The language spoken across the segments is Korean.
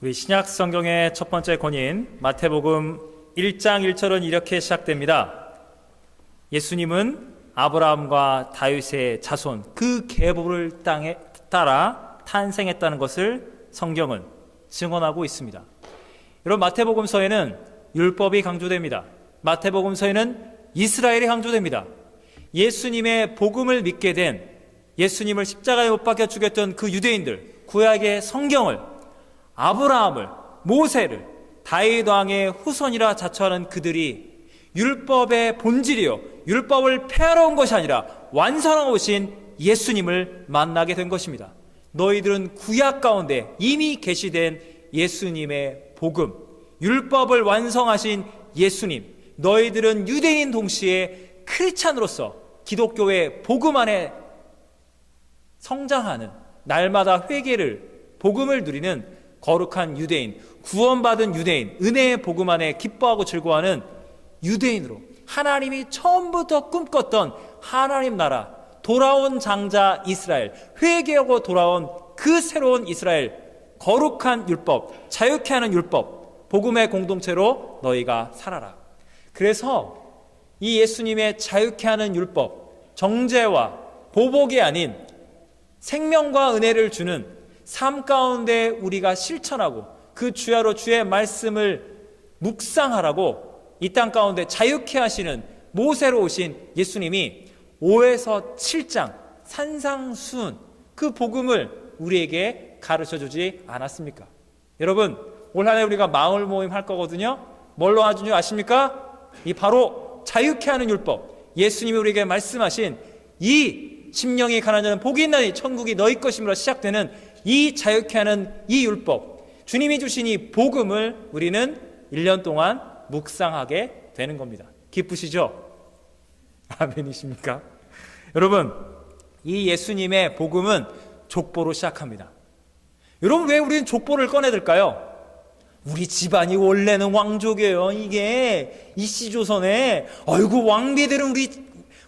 우리 신약 성경의 첫 번째 권인 마태복음 1장 1절은 이렇게 시작됩니다. 예수님은 아브라함과 다윗의 자손 그 계보를 땅에 따라 탄생했다는 것을 성경은 증언하고 있습니다. 여러분, 마태복음서에는 율법이 강조됩니다. 마태복음서에는 이스라엘이 강조됩니다. 예수님의 복음을 믿게 된, 예수님을 십자가에 못 박혀 죽였던 그 유대인들, 구약의 성경을, 아브라함을, 모세를 다윗 왕의 후손이라 자처하는 그들이 율법의 본질이요, 율법을 폐하러 온 것이 아니라 완성하고 오신 예수님을 만나게 된 것입니다. 너희들은 구약 가운데 이미 계시된 예수님의 복음, 율법을 완성하신 예수님, 너희들은 유대인 동시에 크리스찬으로서 기독교의 복음 안에 성장하는, 날마다 회개를, 복음을 누리는 거룩한 유대인, 구원받은 유대인, 은혜의 복음 안에 기뻐하고 즐거워하는 유대인으로 하나님이 처음부터 꿈꿨던 하나님 나라, 돌아온 장자 이스라엘, 회개하고 돌아온 그 새로운 이스라엘, 거룩한 율법, 자유케 하는 율법, 복음의 공동체로 너희가 살아라. 그래서 이 예수님의 자유케 하는 율법, 정죄와 보복이 아닌 생명과 은혜를 주는 삶 가운데 우리가 실천하고 그 주야로 주의 말씀을 묵상하라고 이 땅 가운데 자유케 하시는 모세로 오신 예수님이 5에서 7장 산상수훈 그 복음을 우리에게 가르쳐주지 않았습니까? 여러분, 올 한 해 우리가 마을 모임 할 거거든요. 뭘로 하는지 아십니까? 이 바로 자유케 하는 율법, 예수님이 우리에게 말씀하신 이 심령이 가난한 복이 있나니 천국이 너희 것임으로 시작되는 이 자유케 하는 이 율법, 주님이 주신 이 복음을 우리는 1년 동안 묵상하게 되는 겁니다. 기쁘시죠? 아멘이십니까? 여러분, 이 예수님의 복음은 족보로 시작합니다. 여러분, 왜 우리는 족보를 꺼내들까요? 우리 집안이 원래는 왕족이에요. 이게 이씨조선에 아이고 왕비들은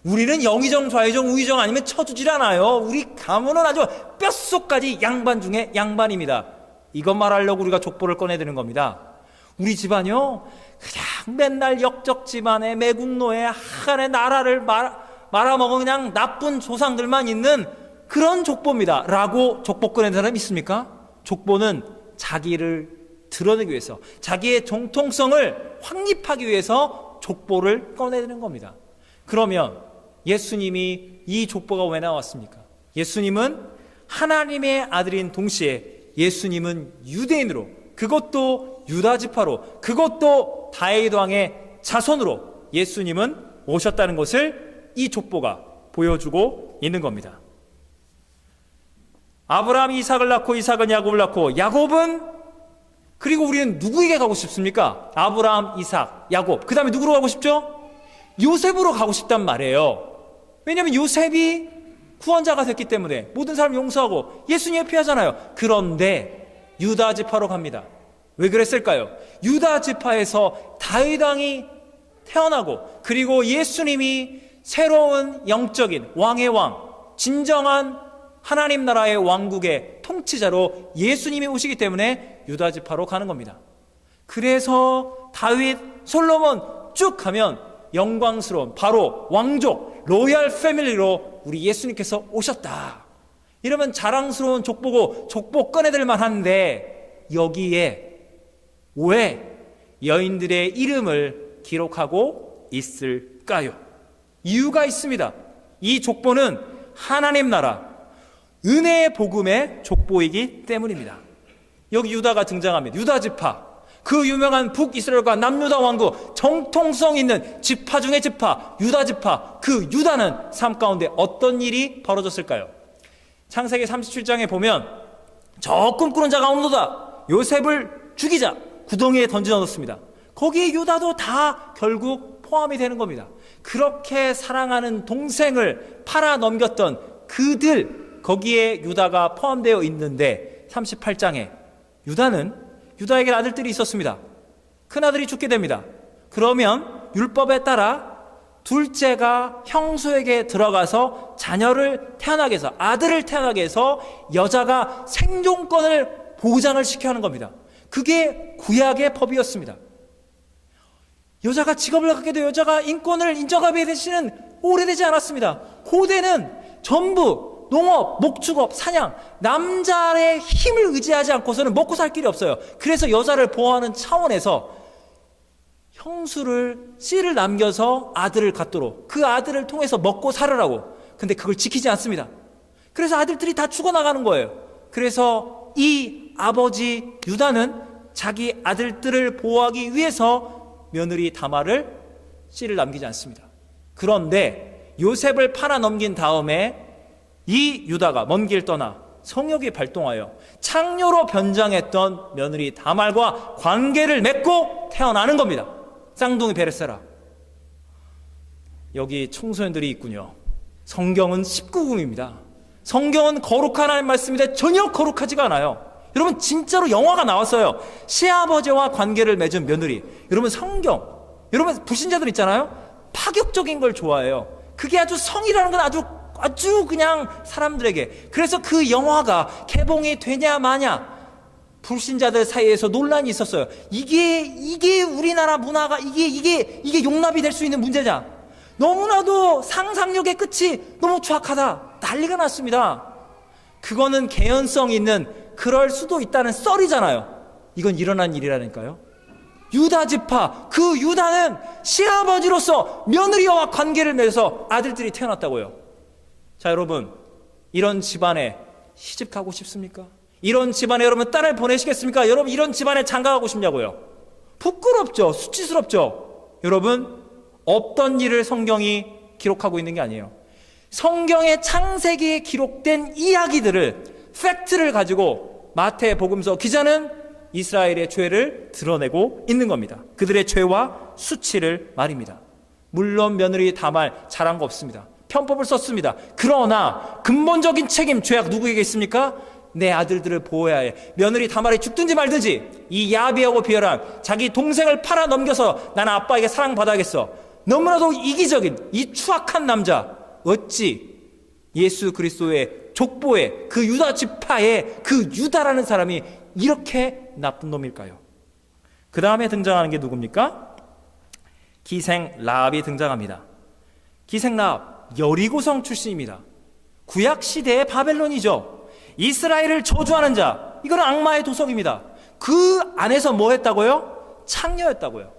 우리는 영의정 좌의정 우의정 아니면 쳐주질 않아요. 우리 가문은 아주 뼛속까지 양반 중에 양반입니다. 이것 말하려고 우리가 족보를 꺼내드는 겁니다. 우리 집안이요, 그냥 맨날 역적 집안에 매국노에 하간의 나라를 말아먹은 그냥 나쁜 조상들만 있는 그런 족보입니다 라고 족보 꺼내는 사람 있습니까? 족보는 자기를 드러내기 위해서, 자기의 정통성을 확립하기 위해서 족보를 꺼내드는 겁니다. 그러면 예수님이 이 족보가 왜 나왔습니까? 예수님은 하나님의 아들인 동시에 예수님은 유대인으로, 그것도 유다지파로, 그것도 다윗 왕의 자손으로 예수님은 오셨다는 것을 이 족보가 보여주고 있는 겁니다. 아브라함이 이삭을 낳고 이삭은 야곱을 낳고 야곱은, 그리고 우리는 누구에게 가고 싶습니까? 아브라함, 이삭, 야곱, 그 다음에 누구로 가고 싶죠? 요셉으로 가고 싶단 말이에요. 왜냐하면 요셉이 구원자가 됐기 때문에 모든 사람 용서하고 예수님에 피하잖아요. 그런데 유다 지파로 갑니다. 왜 그랬을까요? 유다 지파에서 다윗 왕이 태어나고, 그리고 예수님이 새로운 영적인 왕의 왕, 진정한 하나님 나라의 왕국의 통치자로 예수님이 오시기 때문에 유다 지파로 가는 겁니다. 그래서 다윗, 솔로몬 쭉 가면 영광스러운 바로 왕족, 로얄 패밀리로 우리 예수님께서 오셨다. 이러면 자랑스러운 족보고 족보 꺼내들 만한데, 여기에 왜 여인들의 이름을 기록하고 있을까요? 이유가 있습니다. 이 족보는 하나님 나라, 은혜의 복음의 족보이기 때문입니다. 여기 유다가 등장합니다. 유다 지파, 그 유명한 북이스라엘과 남유다 왕국, 정통성 있는 지파 중의 지파, 유다 지파. 그 유다는 삶 가운데 어떤 일이 벌어졌을까요? 창세기 37장에 보면 저 꿈꾸는 자가 없노다, 요셉을 죽이자 구덩이에 던져 넣었습니다. 거기에 유다도 다 결국 포함이 되는 겁니다. 그렇게 사랑하는 동생을 팔아 넘겼던 그들, 거기에 유다가 포함되어 있는데 38장에 유다에게 아들들이 있었습니다. 큰아들이 죽게 됩니다. 그러면 율법에 따라 둘째가 형수에게 들어가서 자녀를 태어나게 해서, 아들을 태어나게 해서 여자가 생존권을 보장을 시켜야 하는 겁니다. 그게 구약의 법이었습니다. 여자가 직업을 갖게 되어 여자가 인권을 인정하게 된 시는 오래되지 않았습니다. 고대는 전부 농업, 목축업, 사냥, 남자의 힘을 의지하지 않고서는 먹고 살 길이 없어요. 그래서 여자를 보호하는 차원에서 형수를 씨를 남겨서 아들을 갖도록, 그 아들을 통해서 먹고 살으라고. 근데 그걸 지키지 않습니다. 그래서 아들들이 다 죽어나가는 거예요. 그래서 이 아버지 유다는 자기 아들들을 보호하기 위해서 며느리 다말을 씨를 남기지 않습니다. 그런데 요셉을 팔아 넘긴 다음에 이 유다가 먼 길 떠나 성욕이 발동하여 창녀로 변장했던 며느리 다말과 관계를 맺고 태어나는 겁니다. 쌍둥이 베레세라. 여기 청소년들이 있군요. 성경은 19금입니다. 성경은 거룩한 하나님 말씀인데 전혀 거룩하지가 않아요. 여러분 진짜로 영화가 나왔어요. 시아버지와 관계를 맺은 며느리. 여러분 성경, 여러분 불신자들 있잖아요. 파격적인 걸 좋아해요. 그게 아주 성이라는 건 아주 그냥 사람들에게. 그래서 그 영화가 개봉이 되냐 마냐 불신자들 사이에서 논란이 있었어요. 이게 우리나라 문화가 이게 용납이 될 수 있는 문제냐. 너무나도 상상력의 끝이 너무 추악하다. 난리가 났습니다. 그거는 개연성 있는 그럴 수도 있다는 썰이잖아요. 이건 일어난 일이라니까요. 유다 지파, 그 유다는 시아버지로서 며느리와 관계를 맺어서 아들들이 태어났다고요. 자, 여러분, 이런 집안에 시집가고 싶습니까? 이런 집안에 여러분 딸을 보내시겠습니까? 여러분 이런 집안에 장가가고 싶냐고요? 부끄럽죠? 수치스럽죠? 여러분, 없던 일을 성경이 기록하고 있는 게 아니에요. 성경의 창세기에 기록된 이야기들을, 팩트를 가지고 마태복음서 기자는 이스라엘의 죄를 드러내고 있는 겁니다. 그들의 죄와 수치를 말입니다. 물론 며느리 다말 잘한 거 없습니다. 편법을 썼습니다. 그러나 근본적인 책임, 죄악 누구에게 있습니까? 내 아들들을 보호해야 해. 며느리 다말이 죽든지 말든지 이 야비하고 비열한 자기 동생을 팔아 넘겨서 나는 아빠에게 사랑받아야겠어. 너무나도 이기적인 이 추악한 남자, 어찌 예수 그리스도의 족보의 그 유다 지파의 그 유다라는 사람이 이렇게 나쁜 놈일까요? 그 다음에 등장하는 게 누굽니까? 기생 라합이 등장합니다. 기생 라합, 여리고성 출신입니다. 구약시대의 바벨론이죠. 이스라엘을 저주하는 자, 이거는 악마의 도성입니다. 그 안에서 뭐 했다고요? 창녀였다고요.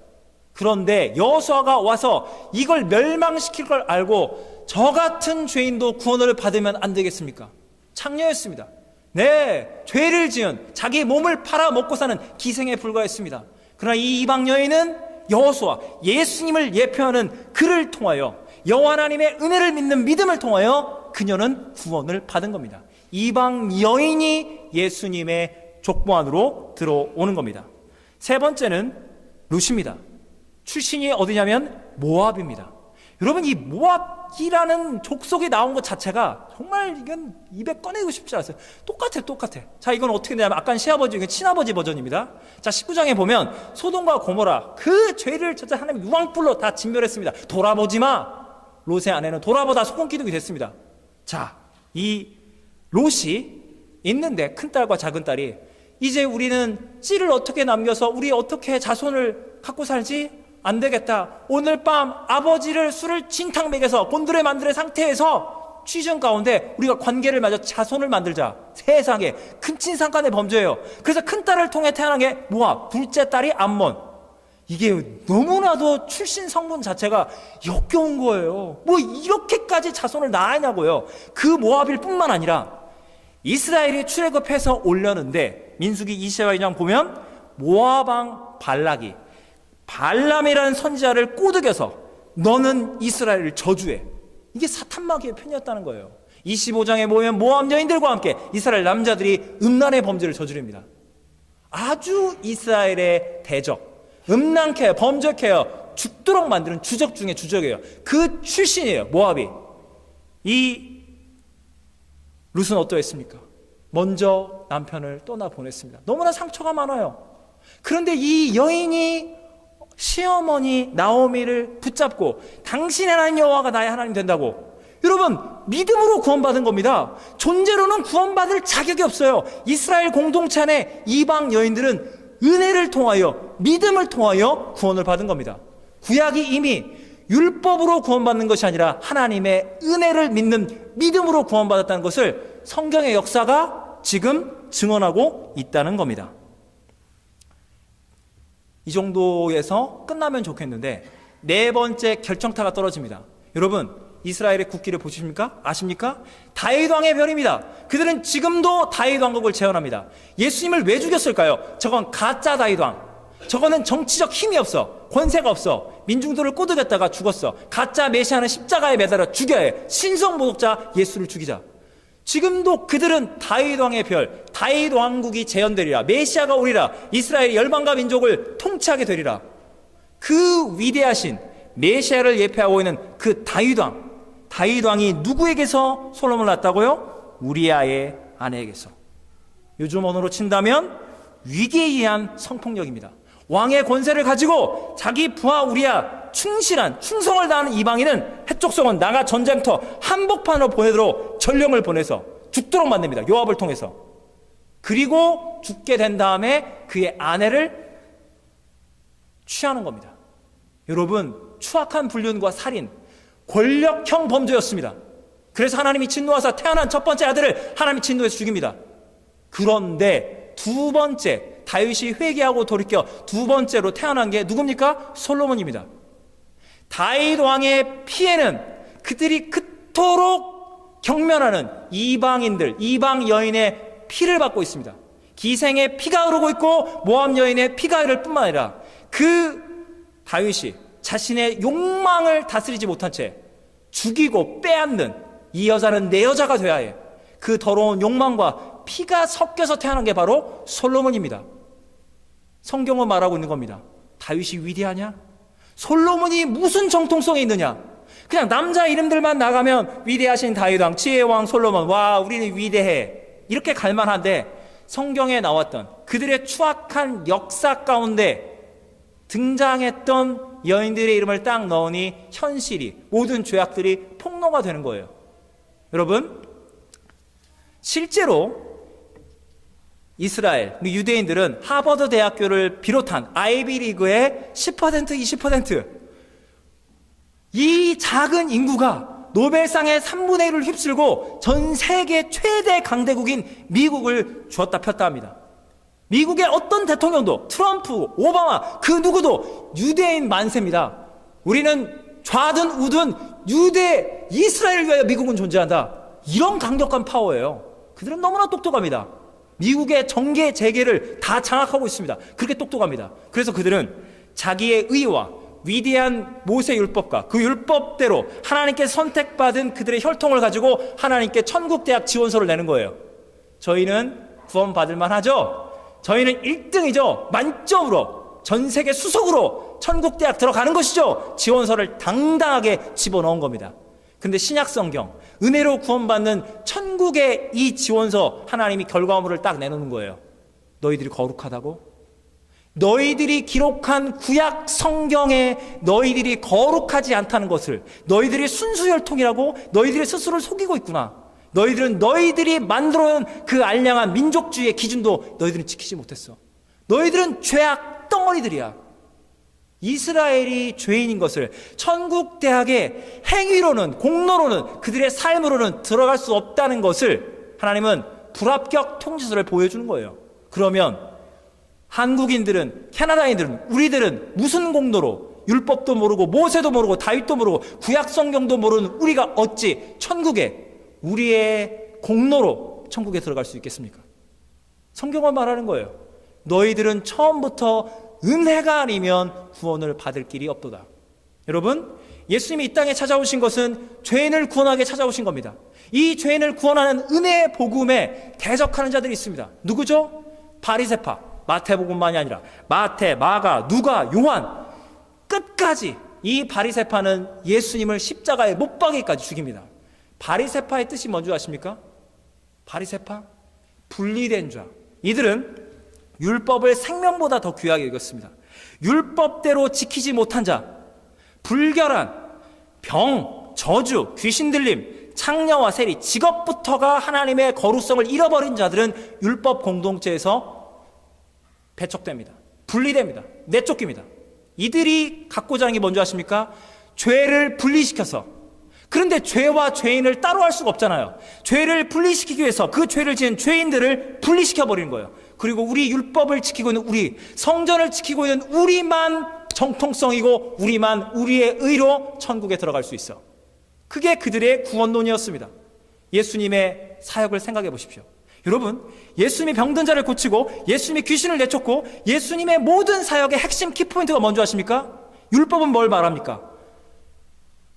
그런데 여호수아가 와서 이걸 멸망시킬 걸 알고 저 같은 죄인도 구원을 받으면 안 되겠습니까? 창녀였습니다. 네, 죄를 지은 자기 몸을 팔아 먹고 사는 기생에 불과했습니다. 그러나 이 이방 여인은 여호수아, 예수님을 예표하는 그를 통하여 여호와 하나님의 은혜를 믿는 믿음을 통하여 그녀는 구원을 받은 겁니다. 이방 여인이 예수님의 족보 안으로 들어오는 겁니다. 세 번째는 룻입니다. 출신이 어디냐면 모압입니다. 여러분, 이 모압이라는 족속이 나온 것 자체가 정말 이건 입에 꺼내고 싶지 않았어요. 똑같아. 자, 이건 어떻게 되냐면 아까 시아버지, 이건 친아버지 버전입니다. 자, 19장에 보면 소돔과 고모라 그 죄를 진짜 하나님 유황불로 다 진멸했습니다. 돌아보지 마. 롯의 아내는 돌아보다 소금기둥이 됐습니다. 자, 이 롯이 있는데 큰딸과 작은딸이 이제 우리는 씨를 어떻게 남겨서 우리 어떻게 자손을 갖고 살지? 안 되겠다. 오늘 밤 아버지를 술을 진탕 먹여서 곤드레 만드레 상태에서 취중 가운데 우리가 관계를 맺어 자손을 만들자. 세상에 큰친상간의 범죄예요. 그래서 큰딸을 통해 태어난 게 모압, 둘째 딸이 암몬. 이게 너무나도 출신 성분 자체가 역겨운 거예요. 뭐 이렇게까지 자손을 낳았냐고요. 그 모압일 뿐만 아니라 이스라엘이 출애굽해서 올렸는데 민수기 22장 보면 모압 왕 발락이 발람이라는 선지자를 꼬드겨서 너는 이스라엘을 저주해. 이게 사탄마귀의 편이었다는 거예요. 25장에 보면 모압 여인들과 함께 이스라엘 남자들이 음란의 범죄를 저지릅니다. 아주 이스라엘의 대적, 음란케 해요, 범죄케 해요, 죽도록 만드는 주적 중에 주적이에요. 그 출신이에요, 모압이. 이 룻은 어떠했습니까? 먼저 남편을 떠나보냈습니다. 너무나 상처가 많아요. 그런데 이 여인이 시어머니 나오미를 붙잡고 당신의 하나님 여호와가 나의 하나님 된다고. 여러분, 믿음으로 구원받은 겁니다. 존재로는 구원받을 자격이 없어요. 이스라엘 공동체 안에 이방 여인들은 은혜를 통하여, 믿음을 통하여 구원을 받은 겁니다. 구약이 이미 율법으로 구원받는 것이 아니라 하나님의 은혜를 믿는 믿음으로 구원받았다는 것을 성경의 역사가 지금 증언하고 있다는 겁니다. 이 정도에서 끝나면 좋겠는데 네 번째 결정타가 떨어집니다. 여러분, 이스라엘의 국기를 보십니까? 아십니까? 다윗 왕의 별입니다. 그들은 지금도 다윗 왕국을 재현합니다. 예수님을 왜 죽였을까요? 저건 가짜 다윗 왕. 저거는 정치적 힘이 없어. 권세가 없어. 민중들을 꼬드겼다가 죽었어. 가짜 메시아는 십자가에 매달아 죽여야 해. 신성 모독자 예수를 죽이자. 지금도 그들은 다윗 왕의 별, 다윗 왕국이 재현되리라. 메시아가 오리라. 이스라엘 열방과 민족을 통치하게 되리라. 그 위대하신 메시아를 예표하고 있는 그 다윗 왕. 다윗 왕이 누구에게서 솔로몬을 낳았다고요? 우리아의 아내에게서. 요즘 언어로 친다면 위기에 의한 성폭력입니다. 왕의 권세를 가지고 자기 부하 우리아 충실한 충성을 다하는 이방인은 해족성은 나가 전쟁터 한복판으로 보내도록 전령을 보내서 죽도록 만듭니다. 요압을 통해서. 그리고 죽게 된 다음에 그의 아내를 취하는 겁니다. 여러분, 추악한 불륜과 살인, 권력형 범죄였습니다. 그래서 하나님이 진노하사 태어난 첫 번째 아들을 하나님이 진노해서 죽입니다. 그런데 두 번째, 다윗이 회개하고 돌이켜 두 번째로 태어난 게 누굽니까? 솔로몬입니다. 다윗 왕의 피해는 그들이 그토록 경멸하는 이방인들, 이방 여인의 피를 받고 있습니다. 기생의 피가 흐르고 있고 모압 여인의 피가 흐를 뿐만 아니라 그 다윗이 자신의 욕망을 다스리지 못한 채 죽이고 빼앗는, 이 여자는 내 여자가 돼야 해. 그 더러운 욕망과 피가 섞여서 태어난 게 바로 솔로몬입니다. 성경은 말하고 있는 겁니다. 다윗이 위대하냐? 솔로몬이 무슨 정통성이 있느냐? 그냥 남자 이름들만 나가면 위대하신 다윗 왕, 지혜의 왕 솔로몬, 와 우리는 위대해, 이렇게 갈만한데 성경에 나왔던 그들의 추악한 역사 가운데 등장했던 여인들의 이름을 딱 넣으니 현실이, 모든 죄악들이 폭로가 되는 거예요. 여러분, 실제로 이스라엘, 유대인들은 하버드 대학교를 비롯한 아이비리그의 10%, 20%, 이 작은 인구가 노벨상의 3분의 1을 휩쓸고 전 세계 최대 강대국인 미국을 주었다 폈다 합니다. 미국의 어떤 대통령도, 트럼프, 오바마, 그 누구도 유대인 만세입니다. 우리는 좌든 우든 유대, 이스라엘을 위하여 미국은 존재한다. 이런 강력한 파워예요. 그들은 너무나 똑똑합니다. 미국의 정계 재계를 다 장악하고 있습니다. 그렇게 똑똑합니다. 그래서 그들은 자기의 의와 위대한 모세 율법과 그 율법대로 하나님께 선택받은 그들의 혈통을 가지고 하나님께 천국대학 지원서를 내는 거예요. 저희는 구원받을 만하죠? 저희는 1등이죠. 만점으로 전 세계 수석으로 천국대학 들어가는 것이죠. 지원서를 당당하게 집어넣은 겁니다. 근데 신약성경, 은혜로 구원받는 천국의 이 지원서, 하나님이 결과물을 딱 내놓는 거예요. 너희들이 거룩하다고? 너희들이 기록한 구약 성경에 너희들이 거룩하지 않다는 것을, 너희들이 순수혈통이라고 너희들이 스스로를 속이고 있구나. 너희들은 너희들이 만들어놓은 그 알량한 민족주의의 기준도 너희들은 지키지 못했어. 너희들은 죄악 덩어리들이야. 이스라엘이 죄인인 것을 천국대학의 행위로는, 공로로는, 그들의 삶으로는 들어갈 수 없다는 것을 하나님은 불합격 통지서를 보여주는 거예요. 그러면 한국인들은, 캐나다인들은, 우리들은 무슨 공로로, 율법도 모르고 모세도 모르고 다윗도 모르고 구약 성경도 모르는 우리가 어찌 천국에 우리의 공로로 천국에 들어갈 수 있겠습니까? 성경은 말하는 거예요. 너희들은 처음부터 은혜가 아니면 구원을 받을 길이 없도다. 여러분, 예수님이 이 땅에 찾아오신 것은 죄인을 구원하게 찾아오신 겁니다. 이 죄인을 구원하는 은혜의 복음에 대적하는 자들이 있습니다. 누구죠? 바리새파, 마태복음만이 아니라 마태, 마가, 누가, 요한, 끝까지 이 바리새파는 예수님을 십자가에 못 박기까지 죽입니다. 바리새파의 뜻이 뭔지 아십니까? 바리새파? 분리된 자. 이들은 율법을 생명보다 더 귀하게 여겼습니다. 율법대로 지키지 못한 자, 불결한, 병, 저주, 귀신 들림, 창녀와 세리, 직업부터가 하나님의 거룩성을 잃어버린 자들은 율법 공동체에서 배척됩니다. 분리됩니다. 내쫓깁니다. 이들이 갖고자 하는 게 뭔지 아십니까? 죄를 분리시켜서. 그런데 죄와 죄인을 따로 할 수가 없잖아요. 죄를 분리시키기 위해서 그 죄를 지은 죄인들을 분리시켜버리는 거예요. 그리고 우리 율법을 지키고 있는 우리, 성전을 지키고 있는 우리만 정통성이고 우리만 우리의 의로 천국에 들어갈 수 있어. 그게 그들의 구원론이었습니다. 예수님의 사역을 생각해 보십시오. 여러분, 예수님이 병든 자를 고치고 예수님이 귀신을 내쫓고 예수님의 모든 사역의 핵심 키포인트가 뭔지 아십니까? 율법은 뭘 말합니까?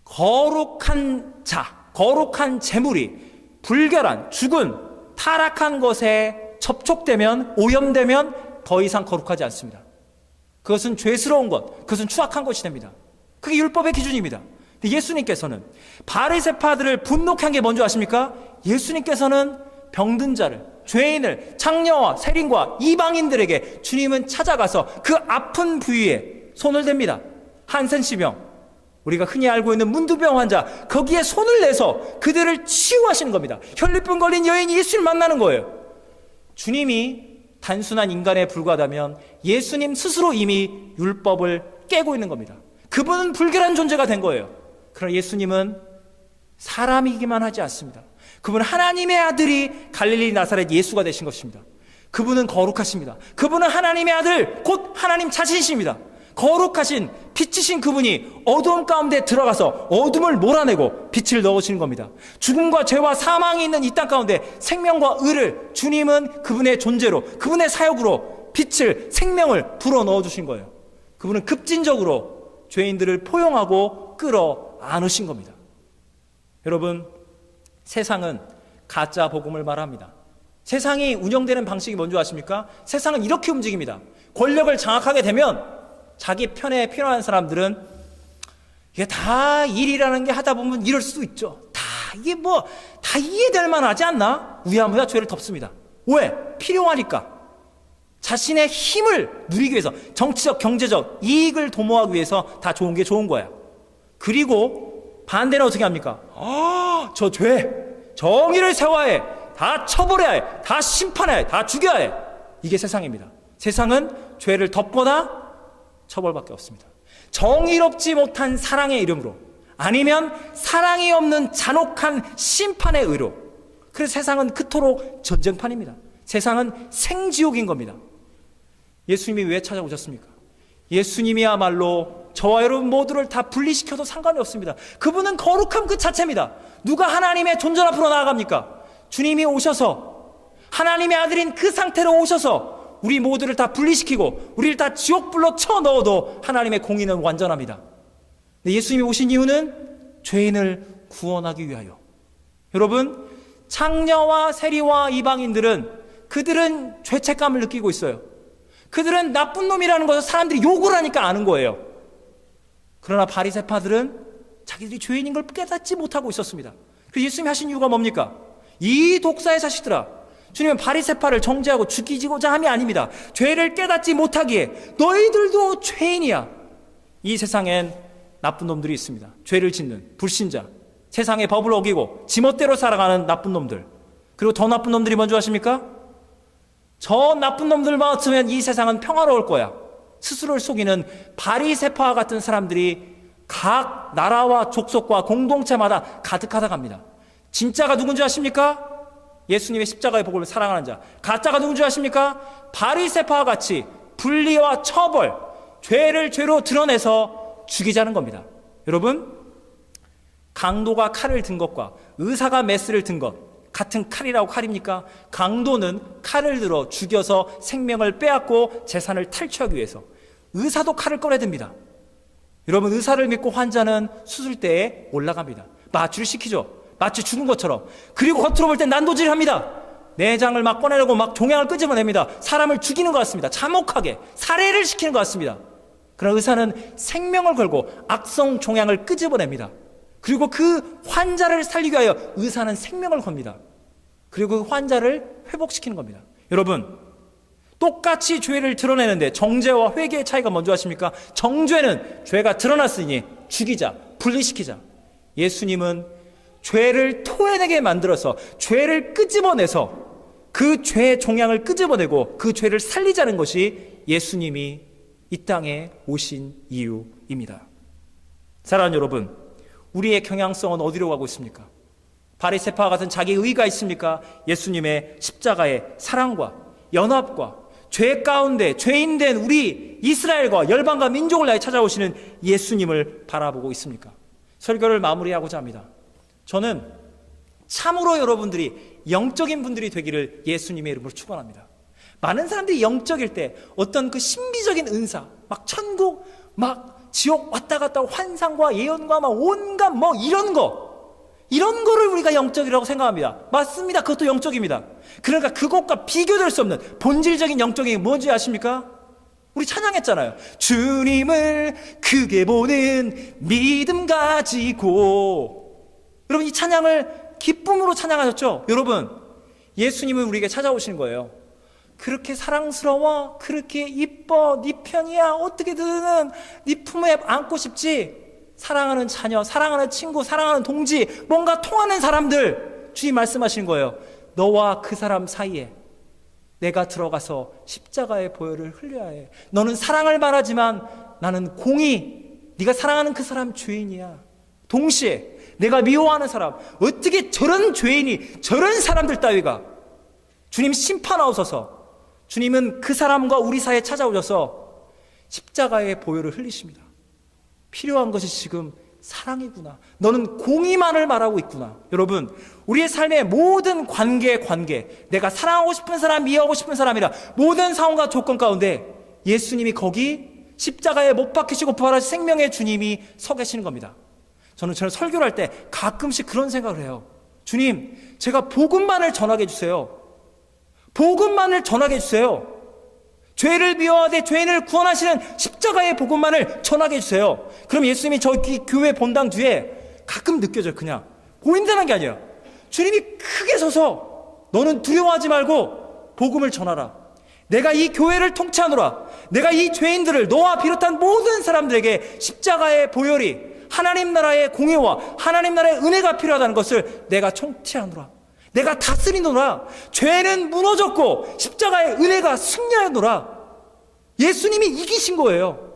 거룩한 자, 거룩한 재물이 불결한, 죽은, 타락한 것에 접촉되면, 오염되면 더 이상 거룩하지 않습니다. 그것은 죄스러운 것, 그것은 추악한 것이 됩니다. 그게 율법의 기준입니다. 근데 예수님께서는 바리새파들을 분노케 한 게 뭔지 아십니까? 예수님께서는 병든 자를, 죄인을, 창녀와 세린과 이방인들에게 주님은 찾아가서 그 아픈 부위에 손을 댑니다. 한센시병, 우리가 흔히 알고 있는 문두병 환자, 거기에 손을 내서 그들을 치유하시는 겁니다. 혈류병 걸린 여인이 예수를 만나는 거예요. 주님이 단순한 인간에 불과하다면 예수님 스스로 이미 율법을 깨고 있는 겁니다. 그분은 불결한 존재가 된 거예요. 그러나 예수님은 사람이기만 하지 않습니다. 그분은 하나님의 아들이 갈릴리 나사렛 예수가 되신 것입니다. 그분은 거룩하십니다. 그분은 하나님의 아들, 곧 하나님 자신이십니다. 거룩하신 빛이신 그분이 어두움 가운데 들어가서 어둠을 몰아내고 빛을 넣으시는 겁니다. 죽음과 죄와 사망이 있는 이 땅 가운데 생명과 의를 주님은 그분의 존재로, 그분의 사역으로 빛을, 생명을 불어 넣어주신 거예요. 그분은 급진적으로 죄인들을 포용하고 끌어 안으신 겁니다. 여러분, 세상은 가짜 복음을 말합니다. 세상이 운영되는 방식이 뭔지 아십니까? 세상은 이렇게 움직입니다. 권력을 장악하게 되면 자기 편에 필요한 사람들은 이게 다 일이라는 게 하다 보면 이럴 수도 있죠. 이게 다 이해될 만하지 않나? 우야무야 죄를 덮습니다. 왜? 필요하니까. 자신의 힘을 누리기 위해서, 정치적, 경제적 이익을 도모하기 위해서 다 좋은 게 좋은 거야. 그리고 반대는 어떻게 합니까? 저 죄, 정의를 세워야 해. 다 처벌해야 해. 다 심판해야 해. 다 죽여야 해. 이게 세상입니다. 세상은 죄를 덮거나 처벌밖에 없습니다. 정의롭지 못한 사랑의 이름으로, 아니면 사랑이 없는 잔혹한 심판의 의로. 그래서 세상은 그토록 전쟁판입니다. 세상은 생지옥인 겁니다. 예수님이 왜 찾아오셨습니까? 예수님이야말로 저와 여러분 모두를 다 분리시켜도 상관이 없습니다. 그분은 거룩함 그 자체입니다. 누가 하나님의 존전 앞으로 나아갑니까? 주님이 오셔서, 하나님의 아들인 그 상태로 오셔서 우리 모두를 다 분리시키고 우리를 다 지옥불로 쳐넣어도 하나님의 공의는 완전합니다. 근데 예수님이 오신 이유는 죄인을 구원하기 위하여. 여러분, 창녀와 세리와 이방인들은, 그들은 죄책감을 느끼고 있어요. 그들은 나쁜 놈이라는 것을 사람들이 욕을 하니까 아는 거예요. 그러나 바리새파들은 자기들이 죄인인 걸 깨닫지 못하고 있었습니다. 그래서 예수님이 하신 이유가 뭡니까? 이 독사의 자식들아, 주님은 바리새파를 정죄하고 죽이고자 함이 아닙니다. 죄를 깨닫지 못하기에 너희들도 죄인이야. 이 세상엔 나쁜 놈들이 있습니다. 죄를 짓는 불신자, 세상의 법을 어기고 지멋대로 살아가는 나쁜 놈들. 그리고 더 나쁜 놈들이 뭔지 아십니까? 저 나쁜 놈들만 없으면 이 세상은 평화로울 거야. 스스로를 속이는 바리새파와 같은 사람들이 각 나라와 족속과 공동체마다 가득하다 갑니다. 진짜가 누군지 아십니까? 예수님의 십자가의 복음을 사랑하는 자. 가짜가 누군지 아십니까? 바리새파와 같이 분리와 처벌, 죄를 죄로 드러내서 죽이자는 겁니다. 여러분, 강도가 칼을 든 것과 의사가 메스를 든 것 같은 칼이라고 칼입니까? 강도는 칼을 들어 죽여서 생명을 빼앗고 재산을 탈취하기 위해서, 의사도 칼을 꺼내듭니다. 여러분, 의사를 믿고 환자는 수술대에 올라갑니다. 마취를 시키죠. 마치 죽은 것처럼. 그리고 겉으로 볼 땐 난도질을 합니다. 내장을 막 꺼내려고 막 종양을 끄집어냅니다. 사람을 죽이는 것 같습니다. 참혹하게 살해를 시키는 것 같습니다. 그러나 의사는 생명을 걸고 악성 종양을 끄집어냅니다. 그리고 그 환자를 살리기 위하여 의사는 생명을 겁니다. 그리고 그 환자를 회복시키는 겁니다. 여러분, 똑같이 죄를 드러내는데 정죄와 회개의 차이가 뭔지 아십니까? 정죄는 죄가 드러났으니 죽이자, 분리시키자. 예수님은 죄를 토해내게 만들어서 죄를 끄집어내서 그 죄의 종양을 끄집어내고 그 죄를 살리자는 것이 예수님이 이 땅에 오신 이유입니다. 사랑하는 여러분, 우리의 경향성은 어디로 가고 있습니까? 바리새파와 같은 자기 의가 있습니까? 예수님의 십자가의 사랑과 연합과 죄 가운데 죄인된 우리 이스라엘과 열방과 민족을 향해 찾아오시는 예수님을 바라보고 있습니까? 설교를 마무리하고자 합니다. 저는 참으로 여러분들이 영적인 분들이 되기를 예수님의 이름으로 축원합니다. 많은 사람들이 영적일 때 어떤 그 신비적인 은사, 막 천국, 막 지옥 왔다 갔다 환상과 예언과 막 온갖 뭐 이런 거를 우리가 영적이라고 생각합니다. 맞습니다. 그것도 영적입니다. 그러니까 그것과 비교될 수 없는 본질적인 영적이 뭔지 아십니까? 우리 찬양했잖아요. 주님을 크게 보는 믿음 가지고. 여러분, 이 찬양을 기쁨으로 찬양하셨죠? 여러분, 예수님은 우리에게 찾아오시는 거예요. 그렇게 사랑스러워, 그렇게 이뻐, 네 편이야, 어떻게든 네 품에 안고 싶지. 사랑하는 자녀, 사랑하는 친구, 사랑하는 동지, 뭔가 통하는 사람들, 주님 말씀하시는 거예요. 너와 그 사람 사이에 내가 들어가서 십자가의 보혈을 흘려야 해. 너는 사랑을 말하지만 나는 공의, 네가 사랑하는 그 사람 죄인이야. 동시에 내가 미워하는 사람, 어떻게 저런 죄인이, 저런 사람들 따위가, 주님 심판하옵소서. 주님은 그 사람과 우리 사이에 찾아오셔서 십자가의 보혈을 흘리십니다. 필요한 것이 지금 사랑이구나. 너는 공의만을 말하고 있구나. 여러분, 우리의 삶의 모든 관계, 내가 사랑하고 싶은 사람, 미워하고 싶은 사람이라 모든 상황과 조건 가운데 예수님이 거기 십자가에 못 박히시고 부활하신 생명의 주님이 서 계시는 겁니다. 저는 설교를 할 때 가끔씩 그런 생각을 해요. 주님, 제가 복음만을 전하게 해주세요. 복음만을 전하게 해주세요. 죄를 미워하되 죄인을 구원하시는 십자가의 복음만을 전하게 해주세요. 그럼 예수님이 저기 교회 본당 뒤에 가끔 느껴져요. 그냥 보인다는 게 아니에요. 주님이 크게 서서 너는 두려워하지 말고 복음을 전하라. 내가 이 교회를 통치하노라. 내가 이 죄인들을, 너와 비롯한 모든 사람들에게 십자가의 보혈이 하나님 나라의 공의와 하나님 나라의 은혜가 필요하다는 것을 내가 통치하노라. 내가 다스리노라. 죄는 무너졌고 십자가의 은혜가 승리하노라. 예수님이 이기신 거예요.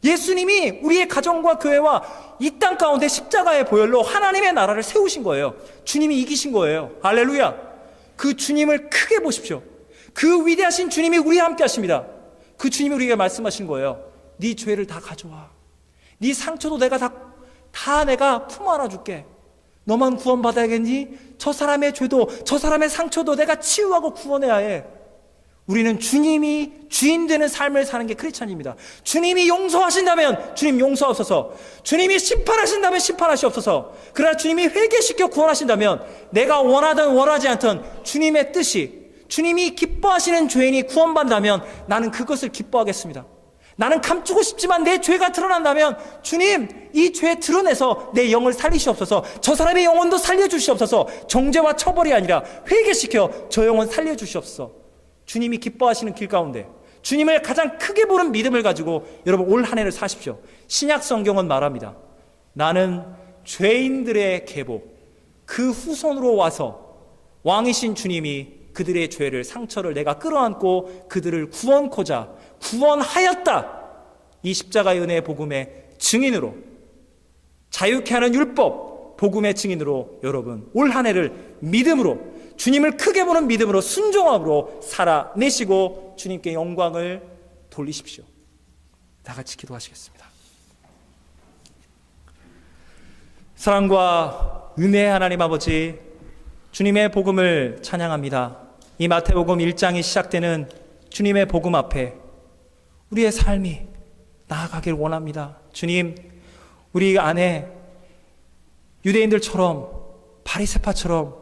예수님이 우리의 가정과 교회와 이 땅 가운데 십자가의 보혈로 하나님의 나라를 세우신 거예요. 주님이 이기신 거예요. 할렐루야. 그 주님을 크게 보십시오. 그 위대하신 주님이 우리와 함께 하십니다. 그 주님이 우리에게 말씀하신 거예요. 네 죄를 다 가져와. 네 상처도 내가 다 내가 품 안아줄게. 너만 구원받아야겠니? 저 사람의 죄도, 저 사람의 상처도 내가 치유하고 구원해야 해. 우리는 주님이 주인 되는 삶을 사는 게 크리스찬입니다. 주님이 용서하신다면 주님 용서하옵소서. 주님이 심판하신다면 심판하시옵소서. 그러나 주님이 회개시켜 구원하신다면 내가 원하든 원하지 않든 주님의 뜻이, 주님이 기뻐하시는 죄인이 구원받는다면 나는 그것을 기뻐하겠습니다. 나는 감추고 싶지만 내 죄가 드러난다면 주님, 이 죄 드러내서 내 영을 살리시옵소서. 저 사람의 영혼도 살려주시옵소서. 정죄와 처벌이 아니라 회개시켜 저 영혼 살려주시옵소서. 주님이 기뻐하시는 길 가운데 주님을 가장 크게 보는 믿음을 가지고 여러분 올 한 해를 사십시오. 신약 성경은 말합니다. 나는 죄인들의 계복, 그 후손으로 와서 왕이신 주님이 그들의 죄를, 상처를 내가 끌어안고 그들을 구원코자 구원하였다. 이 십자가의 은혜의 복음의 증인으로, 자유케 하는 율법 복음의 증인으로 여러분 올 한 해를 믿음으로, 주님을 크게 보는 믿음으로, 순종함으로 살아내시고 주님께 영광을 돌리십시오. 다 같이 기도하시겠습니다. 사랑과 은혜의 하나님 아버지, 주님의 복음을 찬양합니다. 이 마태복음 1장이 시작되는 주님의 복음 앞에 우리의 삶이 나아가길 원합니다. 주님, 우리 안에 유대인들처럼, 바리새파처럼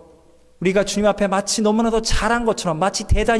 우리가 주님 앞에 마치 너무나도 잘한 것처럼, 마치 대단히